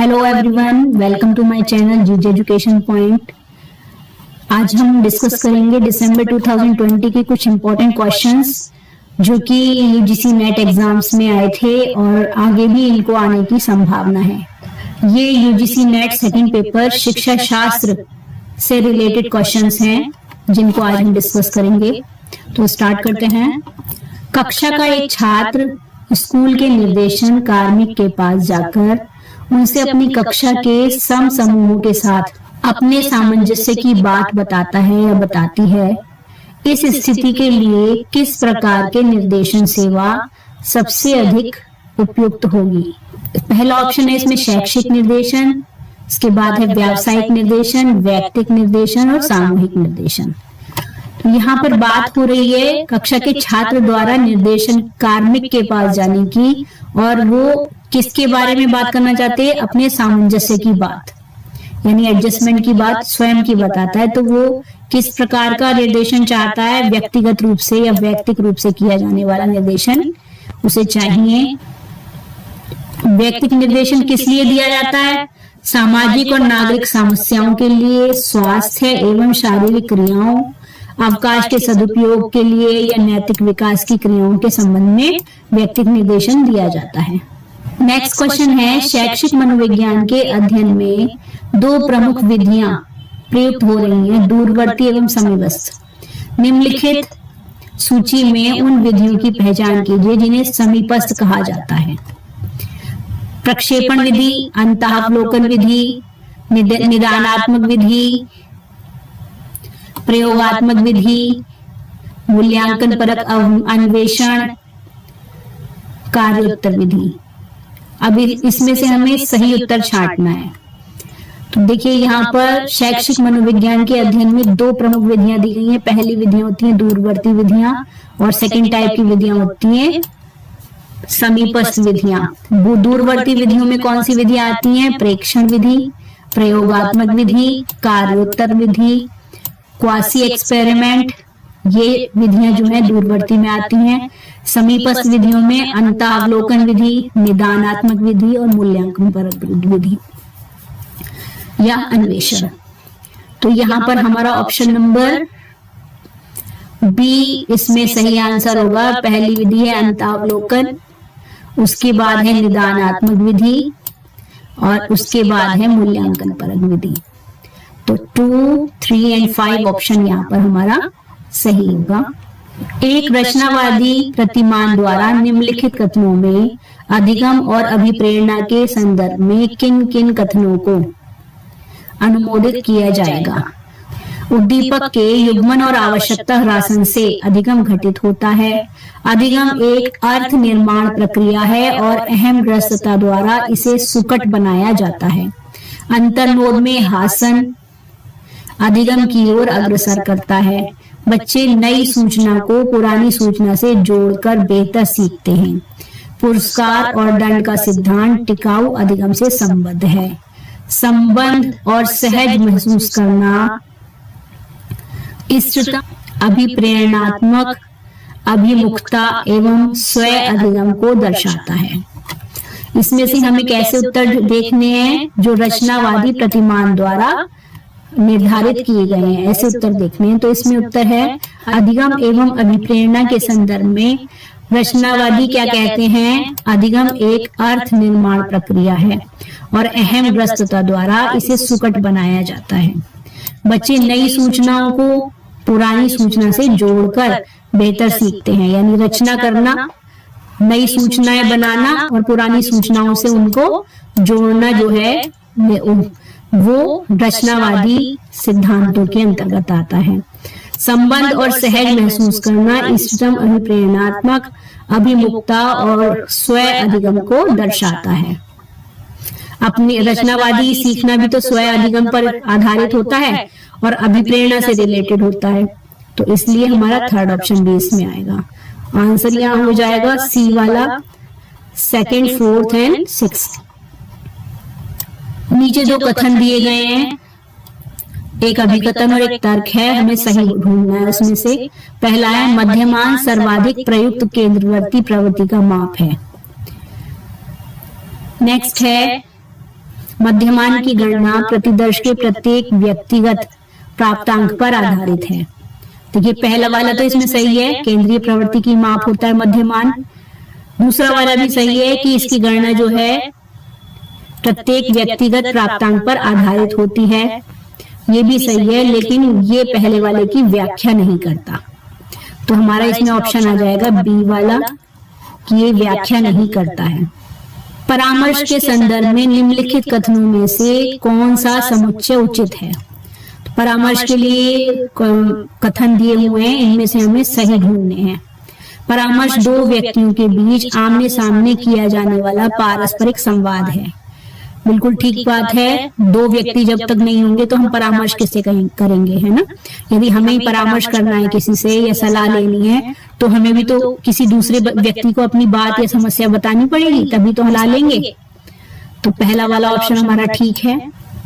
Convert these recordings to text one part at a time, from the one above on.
Hello everyone, welcome to my channel GJ education point. आज हम discuss करेंगे दिसंबर 2020 के कुछ इंपॉर्टेंट क्वेश्चंस जो कि यूजीसी नेट एग्जाम्स में आए थे और आगे भी इनको आने की संभावना है। ये यूजीसी नेट सेकंड पेपर शिक्षा शास्त्र से रिलेटेड क्वेश्चंस हैं जिनको आज हम डिस्कस करेंगे। तो स्टार्ट करते हैं। कक्षा का एक छात्र स्कूल के निर्देशन कार्मिक के पास जाकर उनसे अपनी कक्षा के सम समूहों के साथ अपने सामंजस्य की बात बताता है या बताती है। इस स्थिति के लिए किस प्रकार के निर्देशन सेवा सबसे अधिक उपयुक्त होगी? पहला ऑप्शन है इसमें शैक्षिक निर्देशन, इसके बाद है व्यावसायिक निर्देशन, व्यक्तिगत निर्देशन और सामूहिक निर्देशन। तो यहाँ पर बात हो रही है कक्षा के छात्र द्वारा निर्देशन कार्मिक के पास जाने की, और वो किसके बारे में बात करना चाहते हैं? अपने सामंजस्य की बात, यानी एडजस्टमेंट की बात स्वयं की बताता है। तो वो किस प्रकार का निर्देशन चाहता है? व्यक्तिगत रूप से या वैयक्तिक रूप से किया जाने वाला निर्देशन उसे चाहिए। व्यक्तिगत निर्देशन किस लिए दिया जाता है? सामाजिक और नागरिक समस्याओं के लिए, स्वास्थ्य एवं शारीरिक क्रियाओं, अवकाश के सदुपयोग के लिए या नैतिक विकास की क्रियाओं के संबंध में व्यक्तिगत निर्देशन दिया जाता है। नेक्स्ट क्वेश्चन है, शैक्षिक मनोविज्ञान के अध्ययन में दो प्रमुख विधियां प्रयुक्त हो रही हैं, दूरवर्ती एवं समीपस्थ। निम्नलिखित सूची में उन विधियों की पहचान कीजिए जिन्हें समीपस्थ कहा जाता है। प्रक्षेपण विधि, अंतःअवलोकन विधि, निदानात्मक विधि, प्रयोगात्मक विधि, मूल्यांकन परक अन्वेषण, कार्योत्तर विधि। अभी इसमें से हमें सही उत्तर छांटना है। तो देखिए यहाँ पर शैक्षिक मनोविज्ञान के अध्ययन में दो प्रमुख विधियां दी गई हैं। पहली विधियां होती हैं दूरवर्ती विधियां और सेकंड टाइप की विधियां होती हैं समीपस्थ विधियां। दूरवर्ती विधियों में कौन सी विधियां आती हैं? प्रेक्षण विधि, प्रयोगात्मक विधि, कार्योत्तर विधि, क्वासी एक्सपेरिमेंट, ये विधियां जो है दूरवर्ती में आती हैं। समीपस्थ विधियों में अंतःअवलोकन विधि, निदानात्मक विधि और मूल्यांकन परक विधि या अन्वेषण। तो यहाँ पर हमारा ऑप्शन नंबर बी इसमें सही आंसर होगा। पहली विधि है अंतःअवलोकन, उसके बाद है निदानात्मक विधि और उसके बाद है मूल्यांकन परक विधि। तो 2, 3 एंड 5 ऑप्शन यहाँ पर हमारा सही होगा। एक रचनावादी प्रतिमान द्वारा निम्नलिखित कथनों में अधिगम और अभिप्रेरणा के संदर्भ में किन किन कथनों को अनुमोदित किया जाएगा? उद्दीपक के युग्मन और आवश्यकता ह्रासन से अधिगम घटित होता है। अधिगम एक अर्थ निर्माण प्रक्रिया है और अहम ग्रस्तता द्वारा इसे सुकट बनाया जाता है। अंतर्नोद में हासन अधिगम की ओर अग्रसर करता है। बच्चे नई सूचना को पुरानी सूचना से जोड़कर बेहतर सीखते हैं। पुरस्कार और दंड का सिद्धांत टिकाऊ अधिगम से संबद्ध है। संबंध और सहज महसूस करना इष्टता, अभिप्रेरणात्मक अभिमुखता एवं स्वय अधिगम को दर्शाता है। इसमें से हमें कैसे उत्तर देखने हैं? जो रचनावादी प्रतिमान द्वारा निर्धारित किए गए हैं, ऐसे उत्तर देखने हैं। तो इसमें उत्तर है अधिगम एवं अभिप्रेरणा के संदर्भ में रचनावादी क्या कहते हैं? अधिगम एक अर्थ निर्माण प्रक्रिया है और अहम ग्रस्तता द्वारा इसे सुकट बनाया जाता है। बच्चे नई सूचनाओं को पुरानी सूचना से जोड़कर बेहतर सीखते हैं, यानी रचना करना, नई सूचनाएं बनाना और पुरानी सूचनाओं से उनको जोड़ना जो है वो रचनावादी सिद्धांतों के अंतर्गत आता है। संबंध और सहज महसूस करना इष्टतम, अभिप्रेरणात्मक अभिमुखता और स्वय अधिगम को दर्शाता है। अपनी रचनावादी सीखना भी तो स्वय अधिगम पर आधारित होता है और अभिप्रेरणा से रिलेटेड होता है। तो इसलिए हमारा थर्ड ऑप्शन भी इसमें आएगा। आंसर यहाँ हो जाएगा सी वाला, सेकंड, फोर्थ एंड सिक्स्थ। नीचे दो कथन दिए गए हैं, एक अभिकथन और एक तर्क है, हमें सही ढूंढना है उसमें से। पहला है मध्यमान सर्वाधिक प्रयुक्त केंद्रवर्ती प्रवृत्ति का माप है। नेक्स्ट है मध्यमान की गणना प्रतिदर्श के प्रत्येक व्यक्तिगत प्राप्तांक पर आधारित है। देखिए पहला वाला तो इसमें सही है, केंद्रीय प्रवृत्ति की माप होता है मध्यमान। दूसरा वाला भी सही है कि इसकी गणना जो है प्रत्येक व्यक्तिगत प्राप्तांक पर आधारित होती है, ये भी सही है, लेकिन ये पहले वाले की व्याख्या नहीं करता। तो हमारा इसमें ऑप्शन आ जाएगा बी वाला कि ये व्याख्या नहीं करता है। परामर्श के संदर्भ में निम्नलिखित कथनों में से कौन सा समुच्चय उचित है? तो परामर्श के लिए कथन दिए हुए हैं, इनमें से हमें सही ढूंढने हैं। परामर्श दो व्यक्तियों के बीच आमने सामने किया जाने वाला पारस्परिक संवाद है। बिल्कुल ठीक बात है, दो व्यक्ति जब तक नहीं होंगे तो हम परामर्श किससे करेंगे, है ना। यदि हमें परामर्श करना है किसी से या सलाह लेनी है तो हमें भी तो किसी दूसरे व्यक्ति को अपनी बात या समस्या बतानी पड़ेगी, तभी तो सलाह लेंगे। तो पहला वाला ऑप्शन हमारा ठीक है।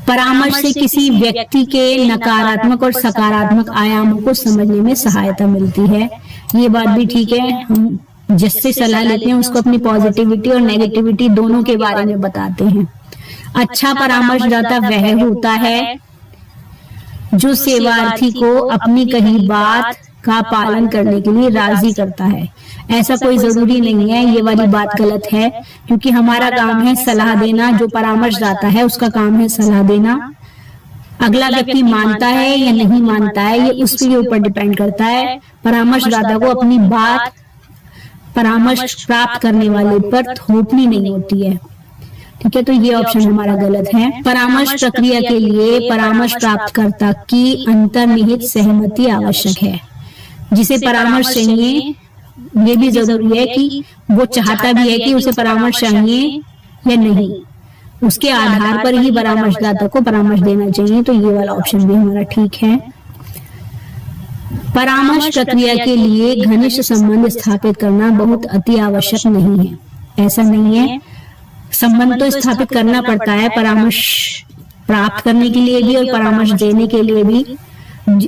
परामर्श से किसी व्यक्ति के नकारात्मक और सकारात्मक आयामों को समझने में सहायता मिलती है, ये बात भी ठीक है। हम जिससे सलाह लेते हैं उसको अपनी पॉजिटिविटी और नेगेटिविटी दोनों के बारे में बताते हैं। अच्छा परामर्शदाता वह होता है जो सेवार्थी को अपनी कही बात का पालन करने के लिए राजी करता है। ऐसा कोई जरूरी नहीं है, ये वाली बात गलत है, क्योंकि हमारा काम है सलाह देना। जो परामर्शदाता है उसका काम है सलाह देना। अगला व्यक्ति मानता है या नहीं मानता है ये उसके ऊपर डिपेंड करता है। परामर्शदाता को अपनी बात परामर्श प्राप्त करने वाले पर थोपनी नहीं होती है। ठीक है, तो ये ऑप्शन हमारा गलत है। परामर्श प्रक्रिया के लिए परामर्श प्राप्तकर्ता की अंतर्निहित सहमति आवश्यक है। जिसे परामर्श चाहिए ये भी जरूरी है कि वो चाहता भी है कि उसे परामर्श चाहिए या नहीं, उसके आधार पर ही परामर्शदाता को परामर्श देना चाहिए। तो ये वाला ऑप्शन भी हमारा ठीक है। परामर्श प्रक्रिया के लिए घनिष्ठ संबंध स्थापित करना बहुत अति आवश्यक नहीं है। ऐसा नहीं है, संबंध तो स्थापित करना पड़ता है परामर्श प्राप्त करने के लिए भी और परामर्श देने के लिए भी।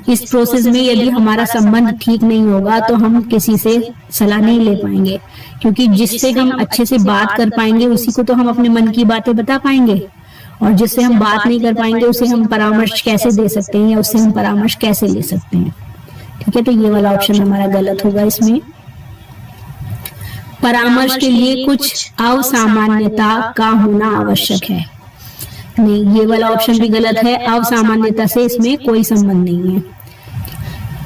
इस प्रोसेस में यदि हमारा संबंध ठीक नहीं होगा तो हम किसी से सलाह नहीं ले पाएंगे, क्योंकि जिससे हम अच्छे से बात कर पाएंगे उसी को तो हम अपने मन की बातें बता पाएंगे, और जिससे हम बात नहीं कर पाएंगे उसे हम परामर्श कैसे दे सकते हैं या उससे हम परामर्श कैसे ले सकते हैं। ठीक है, तो ये वाला ऑप्शन हमारा गलत होगा इसमें। परामर्श के लिए कुछ असामान्यता का होना आवश्यक है। नहीं, ये वाला ऑप्शन भी गलत है। असामान्यता से इसमें कोई संबंध नहीं है।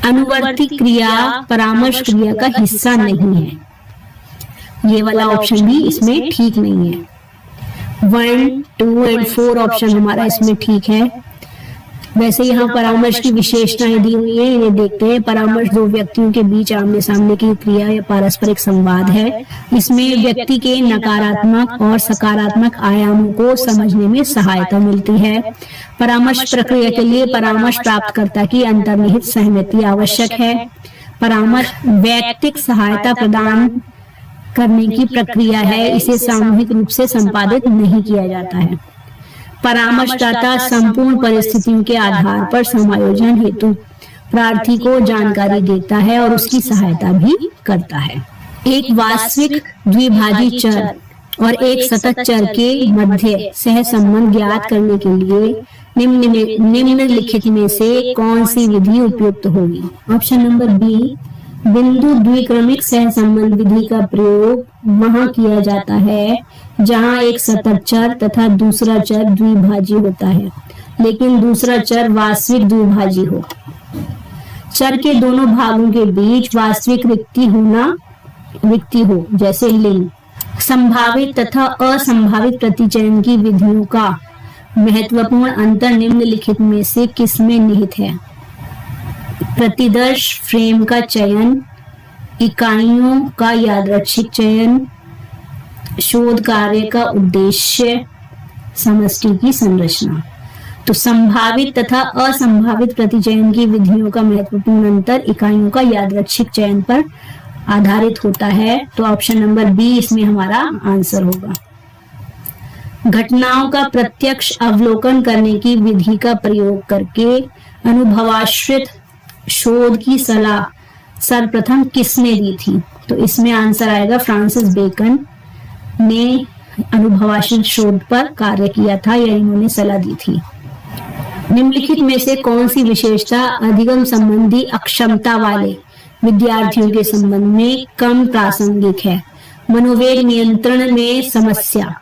अनुवर्ती क्रिया परामर्श क्रिया का हिस्सा नहीं है। ये वाला ऑप्शन भी इसमें ठीक नहीं है। 1, 2 और 4 ऑप्शन हमारा इसमें ठीक है। वैसे यहाँ परामर्श की विशेषताएं दी हुई है, इन्हें देखते हैं। परामर्श दो व्यक्तियों के बीच आमने सामने की क्रिया या पारस्परिक संवाद है। इसमें व्यक्ति के नकारात्मक और सकारात्मक आयामों को समझने में सहायता मिलती है। परामर्श प्रक्रिया के लिए परामर्श प्राप्तकर्ता की अंतर्निहित सहमति आवश्यक है। परामर्श वैयक्तिक सहायता प्रदान करने की प्रक्रिया है, इसे सामूहिक रूप से संपादित नहीं किया जाता है। परामर्शदाता संपूर्ण परिस्थितियों के आधार पर समायोजन हेतु प्रार्थी को जानकारी देता है और उसकी सहायता भी करता है। एक वास्तविक द्विभाजी चर और एक सतत चर के मध्य सह संबंध ज्ञात करने के लिए निम्नलिखित में से कौन सी विधि उपयुक्त होगी? ऑप्शन नंबर बी, बिंदु द्विक्रमिक सह संबंध विधि का प्रयोग वहां किया जाता है जहां एक सतत चर तथा दूसरा चर द्विभाजी होता है, लेकिन दूसरा चर वास्तविक द्विभाजी हो। चर के दोनों भागों के बीच वास्तविक रिक्ति हो, जैसे लिंग। संभावित तथा असंभावित प्रतिचयन की विधियों का महत्वपूर्ण अंतर निम्नलिखित में से किसमें निहित है? प्रतिदर्श फ्रेम का चयन, इकाइयों का यादृच्छिक चयन, शोध कार्य का उद्देश्य, समष्टि की संरचना। तो संभावित तथा असंभावित प्रतिचयन की विधियों का महत्वपूर्ण अंतर इकाइयों का यादृच्छिक चयन पर आधारित होता है। तो ऑप्शन नंबर बी इसमें हमारा आंसर होगा। घटनाओं का प्रत्यक्ष अवलोकन करने की विधि का प्रयोग करके अनुभवाश्रित शोध की सलाह सर्वप्रथम किसने दी थी? तो इसमें आंसर आएगा फ्रांसिस बेकन ने अनुभवाशील शोध पर कार्य किया था या इन्होंने सलाह दी थी। निम्नलिखित में से कौन सी विशेषता अधिगम संबंधी अक्षमता वाले विद्यार्थियों के संबंध में कम प्रासंगिक है? मनोवेग नियंत्रण में समस्या।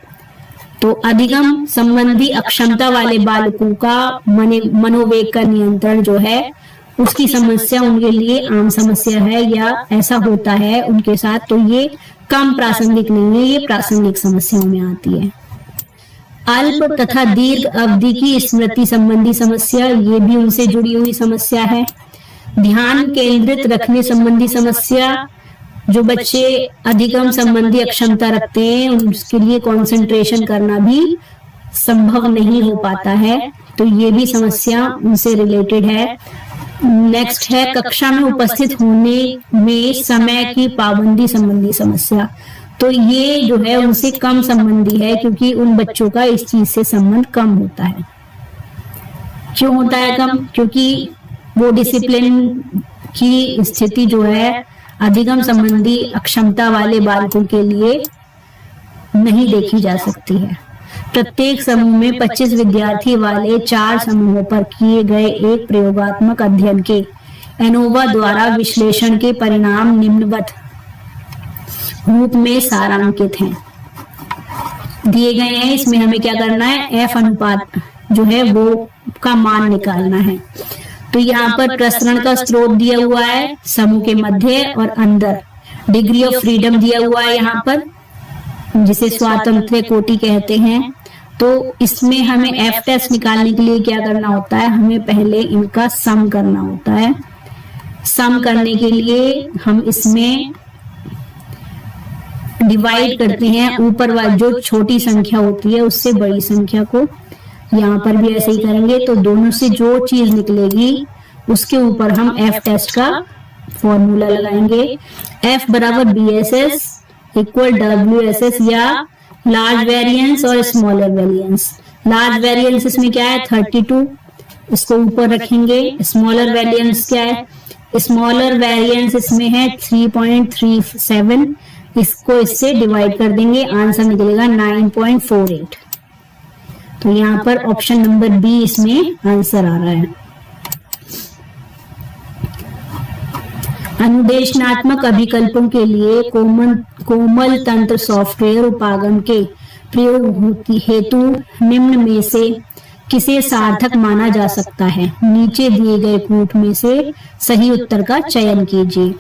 तो अधिगम संबंधी अक्षमता वाले बालकों का मनोवेग का नियंत्रण जो है उसकी समस्या उनके लिए आम समस्या है या ऐसा होता है उनके साथ, तो ये कम प्रासंगिक नहीं है, ये प्रासंगिक समस्याओं में आती है। अल्प तथा दीर्घ अवधि की स्मृति संबंधी समस्या, ये भी उनसे जुड़ी हुई समस्या है। ध्यान केंद्रित रखने संबंधी समस्या, जो बच्चे अधिगम संबंधी अक्षमता रखते हैं उसके लिए कंसंट्रेशन करना भी संभव नहीं हो पाता है, तो ये भी समस्या उनसे रिलेटेड है। नेक्स्ट है कक्षा में उपस्थित होने में समय की पाबंदी संबंधी समस्या, तो ये जो है उनसे कम संबंधी है क्योंकि उन बच्चों का इस चीज से संबंध कम होता है। क्यों होता है कम? क्योंकि वो डिसिप्लिन की स्थिति जो है अधिगम संबंधी अक्षमता वाले बालकों के लिए नहीं देखी जा सकती है। प्रत्येक समूह में 25 विद्यार्थी वाले 4 समूहों पर किए गए एक प्रयोगात्मक अध्ययन के एनोवा द्वारा विश्लेषण के परिणाम निम्नवत रूप में सारांकित हैं, दिए गए हैं। इसमें हमें क्या करना है? F अनुपात जो है वो का मान निकालना है। तो यहाँ पर प्रसरण का स्रोत दिया हुआ है, समूह के मध्य और अंदर डिग्री ऑफ फ्रीडम दिया हुआ है यहाँ पर, जिसे स्वातंत्र्य कोटि कहते हैं। तो इसमें हमें F टेस्ट निकालने के लिए क्या करना होता है? हमें पहले इनका सम करना होता है। सम करने के लिए हम इसमें डिवाइड करते हैं, ऊपर वाली जो छोटी संख्या होती है उससे बड़ी संख्या को। यहाँ पर भी ऐसे ही करेंगे, तो दोनों से जो चीज निकलेगी उसके ऊपर हम F टेस्ट का फॉर्मूला लगाएंगे। F बराबर BSS इक्वल WSS या लार्ज वेरिएंस और स्मॉलर वेरिएंस। लार्ज वेरिएंस इसमें क्या है? 32, इसको ऊपर रखेंगे। स्मॉलर वेरिएंस क्या है? स्मॉलर वेरिएंस इसमें है 3.37, इसको इससे डिवाइड कर देंगे, आंसर निकलेगा 9.48। तो यहाँ पर ऑप्शन नंबर बी इसमें आंसर आ रहा है। अनुदेशनात्मक अभिकल्पों के लिए कोमल तंत्र सॉफ्टवेयर उपागम के प्रयोग हेतु निम्न में से किसे सार्थक माना जा सकता है? नीचे दिए गए कूट में से सही उत्तर का चयन कीजिए।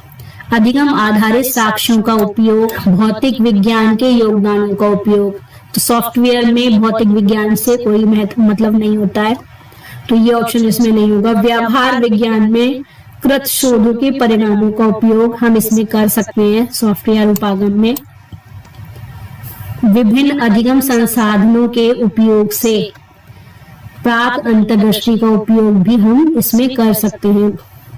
अधिगम आधारित साक्ष्यों का उपयोग, भौतिक विज्ञान के योगदानों का उपयोग। तो सॉफ्टवेयर में भौतिक विज्ञान से कोई मतलब नहीं होता है, तो ये ऑप्शन इसमें नहीं होगा। व्यवहार विज्ञान में कृत शोधों के परिणामों का उपयोग हम इसमें कर सकते हैं सॉफ्टवेयर उपागम में। विभिन्न अधिगम संसाधनों के उपयोग से प्राप्त अंतर्दृष्टि का उपयोग भी हम इसमें कर सकते हैं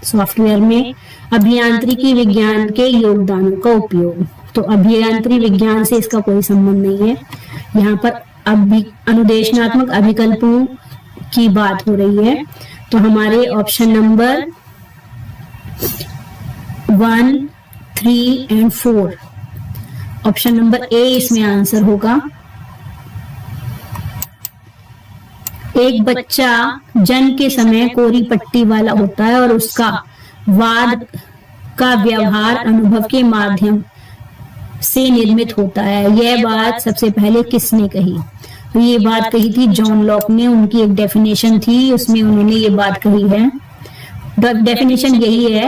सॉफ्टवेयर में। अभियांत्रिकी विज्ञान के योगदानों का उपयोग, तो अभियांत्रिकी विज्ञान से इसका कोई संबंध नहीं है। यहाँ पर अनुदेशनात्मक अभिकल्पों की बात हो रही है, तो हमारे option number 1, 3 and 4, option number A इसमें आंसर होगा। एक बच्चा जन्म के समय कोरी पट्टी वाला होता है और उसका वाद का व्यवहार अनुभव के माध्यम से निर्मित होता है। यह बात सबसे पहले किसने कही? तो ये बात कही थी जॉन लॉक ने, उनकी एक डेफिनेशन थी, उसमें उन्होंने ये बात कही है। डेफिनेशन यही है,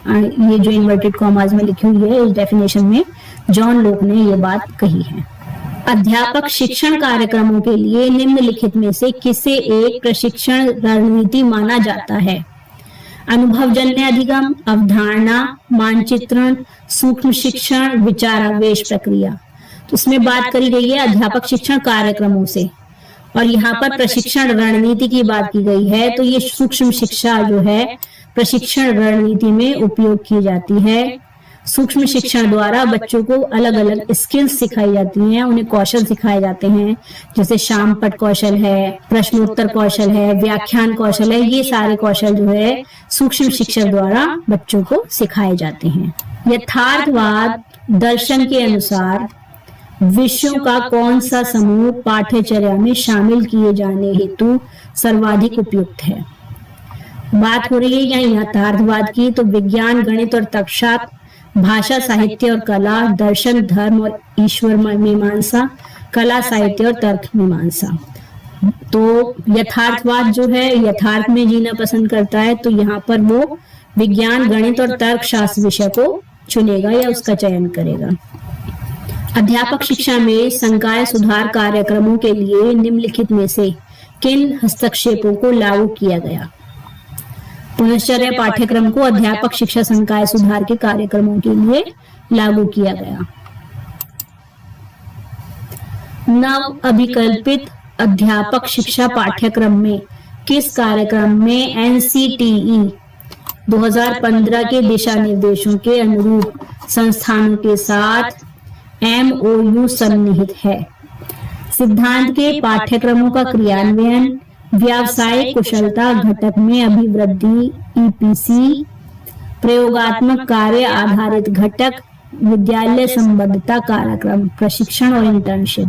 ये जो इन्वर्टेड कॉमास में लिखी हुई है, इस डेफिनेशन में जॉन लॉक ने ये बात कही है। अध्यापक शिक्षण कार्यक्रमों के लिए निम्नलिखित में से किसे एक प्रशिक्षण रणनीति माना जाता है? अनुभवजन्य अधिगम, अवधारणा, मानचित्रण, सूक्ष्म शिक्षण, विचारावेश प्रक्रिया। तो इसमें बात करी गई है अध्यापक शिक्षण कार्यक्रमों से, और यहाँ पर प्रशिक्षण रणनीति की बात की गई है। तो ये सूक्ष्म शिक्षा जो है प्रशिक्षण रणनीति में उपयोग की जाती है। सूक्ष्म शिक्षण द्वारा बच्चों को अलग अलग स्किल्स सिखाई जाती हैं, उन्हें कौशल सिखाए जाते हैं, जैसे शामपट कौशल है, प्रश्नोत्तर कौशल है, व्याख्यान कौशल है। ये सारे कौशल जो है सूक्ष्म शिक्षण द्वारा बच्चों को सिखाए जाते हैं। यथार्थवाद दर्शन के अनुसार विषयों का कौन सा समूह पाठ्यचर्या में शामिल किए जाने हेतु सर्वाधिक उपयुक्त है। बात हो रही है यहाँ यथार्थवाद की, तो विज्ञान, गणित और तर्कशास्त्र, भाषा, साहित्य और कला, दर्शन, धर्म और ईश्वर मीमांसा, कला, साहित्य और तर्क मीमांसा। तो यथार्थवाद जो है यथार्थ में जीना पसंद करता है, तो यहाँ पर वो विज्ञान, गणित और तर्कशास्त्र विषय को चुनेगा या उसका चयन करेगा। अध्यापक शिक्षा में संकाय सुधार कार्यक्रमों के लिए निम्नलिखित में से किन हस्तक्षेपों को लागू किया गया। पुनश्चर्या पाठ्यक्रम को अध्यापक शिक्षा संकाय सुधार के कार्यक्रमों के लिए लागू किया गया। नव अभिकल्पित अध्यापक शिक्षा पाठ्यक्रम में किस कार्यक्रम में NCTE 2015 के दिशा निर्देशों के अनुरूप संस्थानों के साथ MOU सन्निहित है। सिद्धांत के पाठ्यक्रमों का क्रियान्वयन, व्यावसायिक कुशलता घटक में अभिवृद्धि EPC, प्रयोगात्मक कार्य आधारित घटक, विद्यालय संबद्धता कार्यक्रम, प्रशिक्षण और इंटर्नशिप।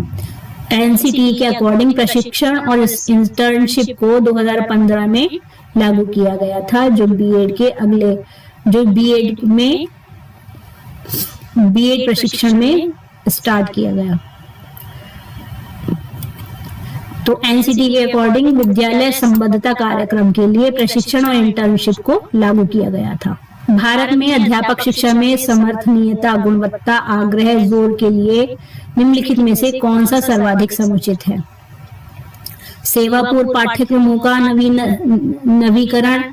NCTE के अकॉर्डिंग प्रशिक्षण और इंटर्नशिप को 2015 में लागू किया गया था, जो बीएड प्रशिक्षण में स्टार्ट किया गया। तो NCTE के अकॉर्डिंग विद्यालय संबद्धता कार्यक्रम के लिए प्रशिक्षण और इंटर्नशिप को लागू किया गया था। भारत में अध्यापक शिक्षा में समर्थनीयता, गुणवत्ता, आग्रह, जोर के लिए निम्नलिखित में से कौन सा सर्वाधिक समुचित है। सेवा पूर्व पाठ्यक्रमों का नवीकरण,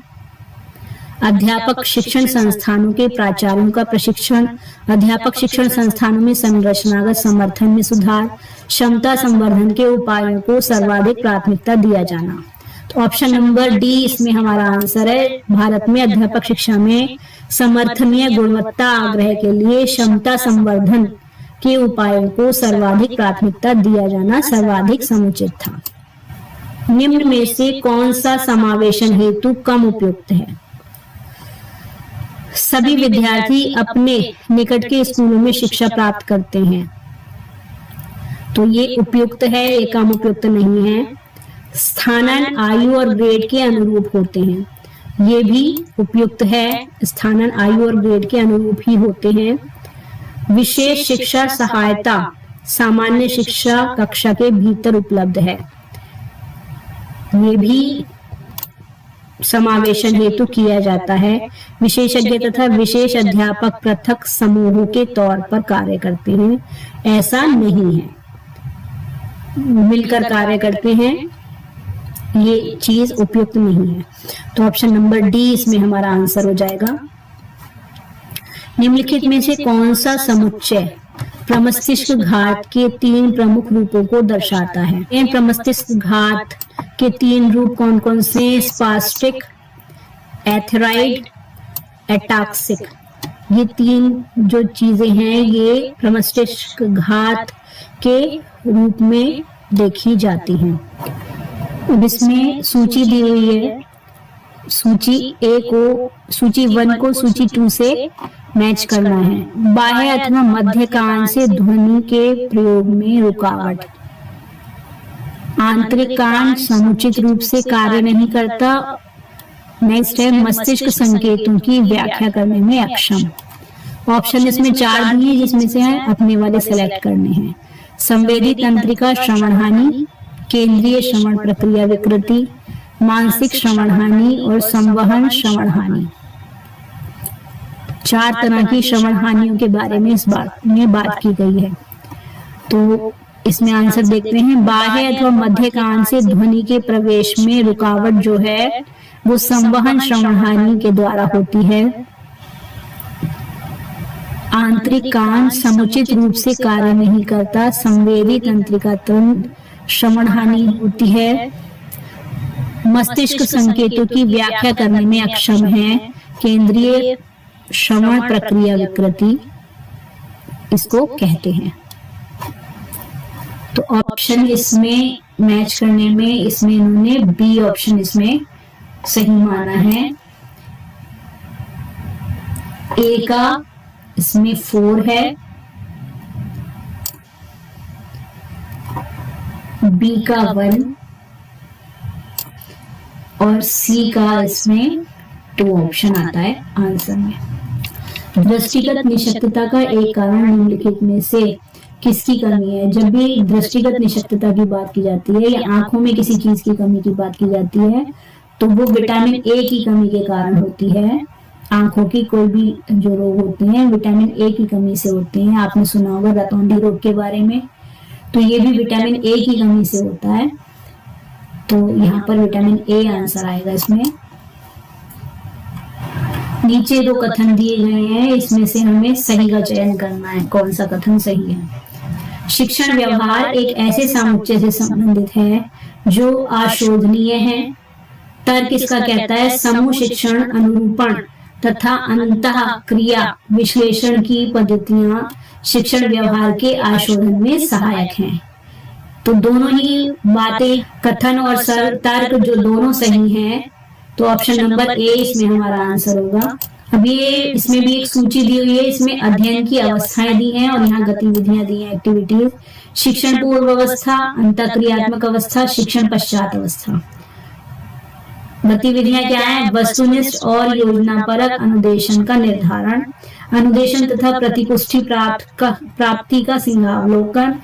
अध्यापक शिक्षण संस्थानों के प्राचार्यों का प्रशिक्षण, अध्यापक शिक्षण संस्थानों में संरचनागत समर्थन में सुधार, क्षमता संवर्धन के उपायों को सर्वाधिक प्राथमिकता दिया जाना। तो ऑप्शन नंबर डी इसमें हमारा आंसर है। भारत में अध्यापक शिक्षा में समर्थनीय, गुणवत्ता, आग्रह के लिए क्षमता संवर्धन के उपायों को सर्वाधिक प्राथमिकता दिया जाना सर्वाधिक समुचित था। निम्न में से कौन सा समावेशन हेतु कम उपयुक्त है। सभी विद्यार्थी अपने निकट के स्कूलों में शिक्षा प्राप्त करते हैं, तो ये उपयुक्त है, ये कम उपयुक्त नहीं है। स्थानन, आयु और ग्रेड के अनुरूप होते हैं, ये भी उपयुक्त है। स्थानन, आयु और ग्रेड के अनुरूप ही होते हैं। विशेष शिक्षा सहायता सामान्य शिक्षा कक्षा के भीतर उपलब्ध है, ये भी समावेशन हेतु किया जाता है। विशेषज्ञ तथा विशेष अध्यापक पृथक समूहों के तौर पर कार्य करते हैं, ऐसा नहीं है, मिलकर कार्य करते हैं, ये चीज उपयुक्त नहीं है। तो ऑप्शन नंबर डी इसमें हमारा आंसर हो जाएगा। निम्नलिखित में से कौन सा समुच्चय प्रमस्तिष्क घात के 3 प्रमुख रूपों को दर्शाता है। इन प्रमस्तिष्क घात के 3 रूप कौन कौन से? स्पास्टिक, एथेरॉइड, एटाक्सिक। ये 3 जो चीजें हैं ये प्रमस्तिष्क घात के रूप में देखी जाती हैं। अब इसमें सूची दी हुई है, सूची A को, सूची 1 को सूची 2 से मैच करना है। बाह्य अथवा मध्य कान से ध्वनि के प्रयोग में रुकावट। आंतरिक कान समुचित रूप से कार्य नहीं करता। नेक्स्ट है मस्तिष्क संकेतों की व्याख्या करने में अक्षम। ऑप्शन इसमें 4 दिए, जिसमें से अपने वाले सेलेक्ट करने हैं। संवेदी तंत्रिका श्रवण हानि, केंद्रीय श्रवण प्रक्रिया विकृति, मानसिक श्रवण हानि और संवहन श्रवण हानि। 4 तरह की श्रवण हानियों के बारे में इस बात में बात की गई है। तो इसमें आंसर देखते हैं। बाह्य अथवा मध्य कान से ध्वनि के प्रवेश में रुकावट जो है वो संवहन श्रवण हानि के द्वारा होती है। आंतरिक कान समुचित रूप से कार्य नहीं करता, संवेदी तंत्रिका श्रवण हानि होती है। मस्तिष्क संकेतों की व्याख्या करने में अक्षम है। केंद्रीय श्रवण प्रक्रिया विकृति इसको कहते हैं। तो ऑप्शन इसमें मैच करने में इसमें इन्होंने बी ऑप्शन इसमें सही माना है। ए का इसमें 4 है, बी का 1 और सी का इसमें 2 ऑप्शन आता है आंसर में। दृष्टिगत निशक्तता का एक कारण निम्नलिखित में से किसकी कमी है? जब भी दृष्टिगत निशक्तता की बात की जाती है या आंखों में किसी चीज की कमी की बात की जाती है तो वो विटामिन ए की कमी के कारण होती है। आंखों की कोई भी जो रोग होते हैं विटामिन ए की कमी से होते हैं। आपने सुना होगा रतौंधी रोग के बारे में, तो ये भी विटामिन ए की कमी से होता है। तो यहाँ पर विटामिन ए आंसर आएगा इसमें। नीचे 2 कथन दिए गए हैं, इसमें से हमें सही का चयन करना है, कौन सा कथन सही है। शिक्षण व्यवहार एक ऐसे सामुच्चय से संबंधित है जो आशोधनीय है। तर्क इसका कहता है समूह शिक्षण, अनुरूपण तथा अंतः क्रिया विश्लेषण की पद्धतियां शिक्षण व्यवहार के आशोधन में सहायक हैं। तो दोनों ही बातें, कथन और तर्क जो दोनों सही हैं, तो ऑप्शन नंबर ए इसमें हमारा आंसर होगा। अब ये इसमें भी एक सूची दी हुई है, इसमें अध्ययन की अवस्थाएं दी हैं और यहाँ गतिविधियां दी हैं, एक्टिविटीज। शिक्षण पूर्व अवस्था, अंतःक्रियात्मक अवस्था, शिक्षण पश्चात अवस्था। गतिविधियां क्या है? वस्तुनिष्ठ और योजनापरक अनुदेशन का निर्धारण, अनुदेशन तथा प्रतिपुष्टि प्राप्ति का सिंहावलोकन,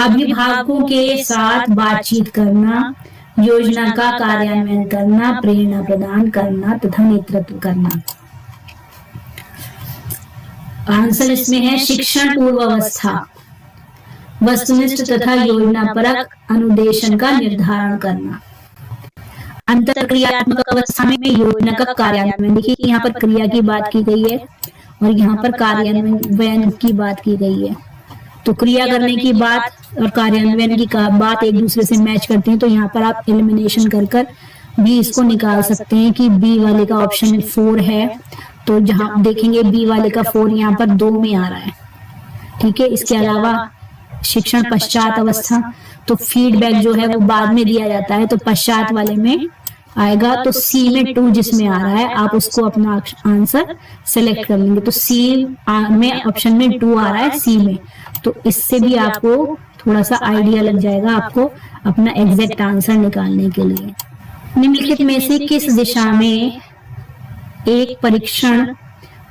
अभिभावकों के साथ बातचीत करना, योजना का कार्यान्वयन करना, प्रेरणा प्रदान करना तथा नेतृत्व करना। आंसर इसमें है शिक्षण पूर्व अवस्था, वस्तुनिष्ठ तथा योजनापरक अनुदेशन का निर्धारण करना। अंतःक्रियात्मक अवस्था में योजना का कार्यान्वयन, देखिए यहाँ पर क्रिया की बात की गई है और यहाँ पर कार्यान्वयन की बात की गई है। तो क्रिया करने की बात और कार्यान्वयन की बात एक दूसरे से मैच करती हैं, तो यहाँ पर आप एलिमिनेशन कर भी इसको निकाल सकते हैं कि बी वाले का ऑप्शन 4 है। तो जहां देखेंगे बी वाले का 4 यहाँ पर 2 में आ रहा है, ठीक है। इसके अलावा शिक्षण पश्चात अवस्था, तो फीडबैक जो है वो बाद में दिया जाता है, तो पश्चात वाले में आएगा। तो सी में 2 जिसमें आ रहा है आप उसको अपना आंसर सेलेक्ट कर लेंगे। तो सी में ऑप्शन में 2 आ रहा है सी में, तो इससे भी आपको थोड़ा सा आइडिया लग जाएगा आपको अपना एग्जैक्ट आंसर निकालने के लिए। निम्नलिखित में से किस दिशा में एक परीक्षण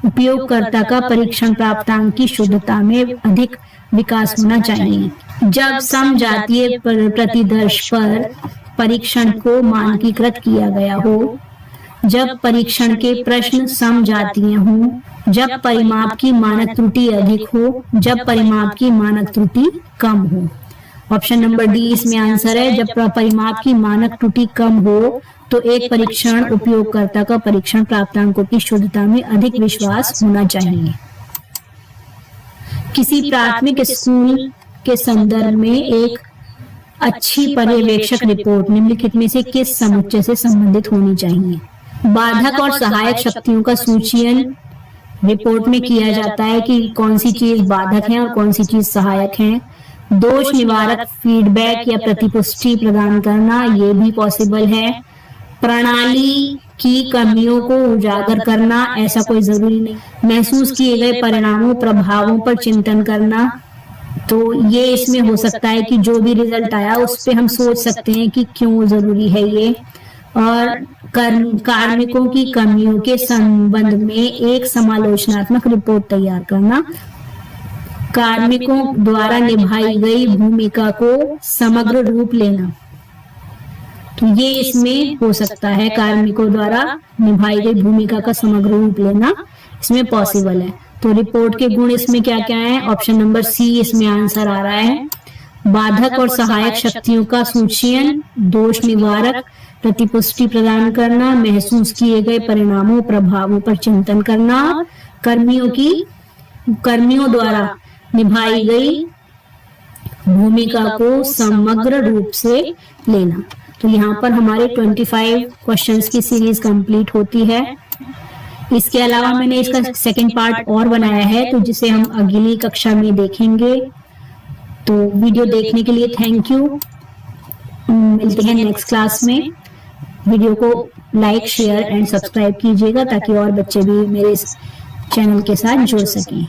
उपयोगकर्ता का परीक्षण प्राप्तांक की शुद्धता में अधिक विकास होना चाहिए? जब समजातीय प्रतिदर्श पर परीक्षण को मानकीकृत किया गया हो, जब परीक्षण के प्रश्न समजातीय हों, जब परिमाप की मानक त्रुटि अधिक हो, जब परिमाप की मानक त्रुटि कम हो। ऑप्शन नंबर डी इसमें आंसर है। जब परिमाप की मानक त्रुटि कम हो तो एक परीक्षण उपयोगकर्ता का परीक्षण प्राप्तांकों की शुद्धता में अधिक विश्वास होना चाहिए। किसी प्राथमिक स्कूल के संदर्भ में एक अच्छी पर्यवेक्षक रिपोर्ट निम्नलिखित में से किस समुच्चय से संबंधित होनी चाहिए? बाधक और सहायक शक्तियों का सूचीयन रिपोर्ट में किया जाता है कि कौन सी चीज बाधक है और कौन सी चीज सहायक है। दोष निवारक फीडबैक या प्रतिपुष्टि प्रदान करना, ये भी पॉसिबल है। प्रणाली की कमियों को उजागर करना, ऐसा कोई जरूरी नहीं। महसूस किए गए परिणामों प्रभावों पर चिंतन करना, तो ये इसमें हो सकता है कि जो भी रिजल्ट आया उस पे हम सोच सकते हैं कि क्यों जरूरी है ये। और कार्मिकों की कमियों के संबंध में एक समालोचनात्मक रिपोर्ट तैयार करना, कार्मिकों द्वारा निभाई गई भूमिका को समग्र रूप लेना, तो ये इसमें हो सकता है। कार्मिकों द्वारा निभाई गई भूमिका का समग्र रूप लेना इसमें पॉसिबल है। तो रिपोर्ट के गुण इसमें क्या क्या है? ऑप्शन नंबर सी इसमें आंसर आ रहा है। बाधक और सहायक शक्तियों का सूचीयन, दोष निवारक प्रतिपुष्टि प्रदान करना, महसूस किए गए परिणामों प्रभावों पर चिंतन करना, कर्मियों द्वारा निभाई गई भूमिका को समग्र रूप से लेना। तो यहाँ पर हमारे 25 क्वेश्चंस की सीरीज कंप्लीट होती है। इसके अलावा मैंने इसका सेकंड पार्ट और बनाया है, तो जिसे हम अगली कक्षा में देखेंगे। तो वीडियो देखने के लिए थैंक यू। मिलते हैं नेक्स्ट क्लास में। वीडियो को लाइक, शेयर एंड सब्सक्राइब कीजिएगा ताकि और बच्चे भी मेरे इस चैनल के साथ जुड़ सकें।